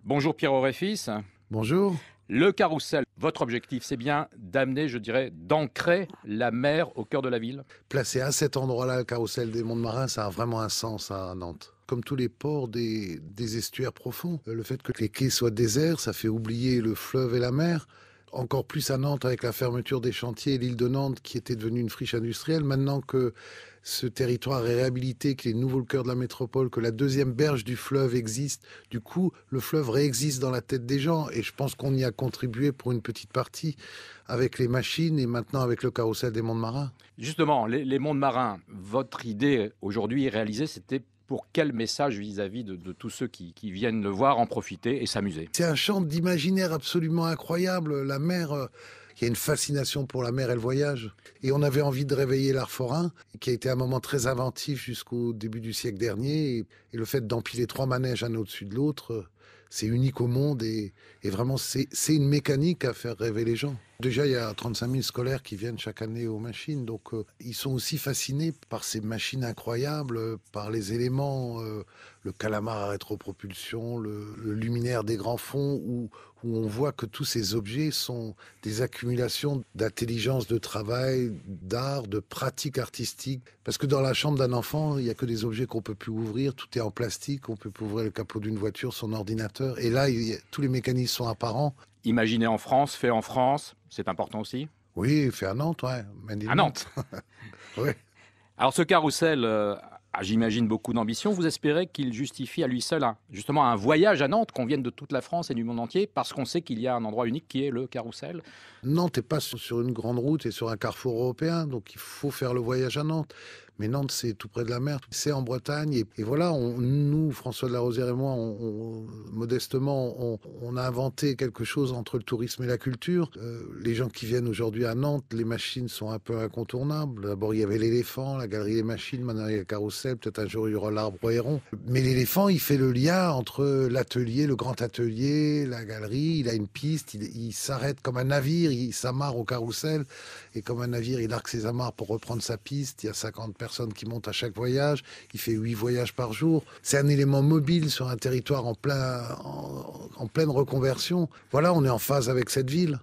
Bonjour Pierre Oréfis. Bonjour. Le carrousel, votre objectif, c'est bien d'amener, je dirais, d'ancrer la mer au cœur de la ville? Placé à cet endroit-là, le carrousel des Monts de Marins, ça a vraiment un sens à Nantes. Comme tous les ports des estuaires profonds, le fait que les quais soient déserts, ça fait oublier le fleuve et la mer. Encore plus à Nantes avec la fermeture des chantiers, l'île de Nantes qui était devenue une friche industrielle. Maintenant que ce territoire est réhabilité, qu'il est nouveau le cœur de la métropole, que la deuxième berge du fleuve existe, du coup, le fleuve réexiste dans la tête des gens. Et je pense qu'on y a contribué pour une petite partie avec les machines et maintenant avec le carrousel des Monts de Marins. Justement, les monts de marins, votre idée aujourd'hui réalisée, c'était pour quel message vis-à-vis de tous ceux qui viennent le voir, en profiter et s'amuser? C'est un champ d'imaginaire absolument incroyable. La mer, il y a une fascination pour la mer et le voyage. Et on avait envie de réveiller l'art forain, qui a été un moment très inventif jusqu'au début du siècle dernier. Et le fait d'empiler 3 manèges un au-dessus de l'autre, c'est unique au monde. Et vraiment, c'est une mécanique à faire rêver les gens. Déjà, il y a 35 000 scolaires qui viennent chaque année aux machines. Donc, ils sont aussi fascinés par ces machines incroyables, par les éléments, le calamar à rétropropulsion, le luminaire des grands fonds, où on voit que tous ces objets sont des accumulations d'intelligence, de travail, d'art, de pratique artistique. Parce que dans la chambre d'un enfant, il n'y a que des objets qu'on peut plus ouvrir. Tout est en plastique. On peut plus ouvrir le capot d'une voiture, son ordinateur. Et là, tous les mécanismes sont apparents. Imaginé en France, fait en France, c'est important aussi? Oui, fait à Nantes, ouais. À Nantes. Oui. Alors ce carrousel a, j'imagine, beaucoup d'ambition. Vous espérez qu'il justifie à lui seul justement un voyage à Nantes, qu'on vienne de toute la France et du monde entier, parce qu'on sait qu'il y a un endroit unique qui est le carrousel? Nantes n'est pas sur une grande route et sur un carrefour européen, donc il faut faire le voyage à Nantes. Mais Nantes, c'est tout près de la mer, c'est en Bretagne. Et voilà, nous, François de la Rosière et moi, modestement, on a inventé quelque chose entre le tourisme et la culture. Les gens qui viennent aujourd'hui à Nantes, les machines sont un peu incontournables. D'abord, il y avait l'éléphant, la galerie des machines, maintenant il y a le carrousel, peut-être un jour il y aura l'arbre héron. Mais l'éléphant, il fait le lien entre l'atelier, le grand atelier, la galerie, il a une piste, il s'arrête comme un navire, il s'amarre au carrousel, et comme un navire, il arque ses amarres pour reprendre sa piste. Il y a 50 personnes qui montent à chaque voyage. Il fait 8 voyages par jour. C'est un élément mobile sur un territoire en pleine reconversion. Voilà, on est en phase avec cette ville.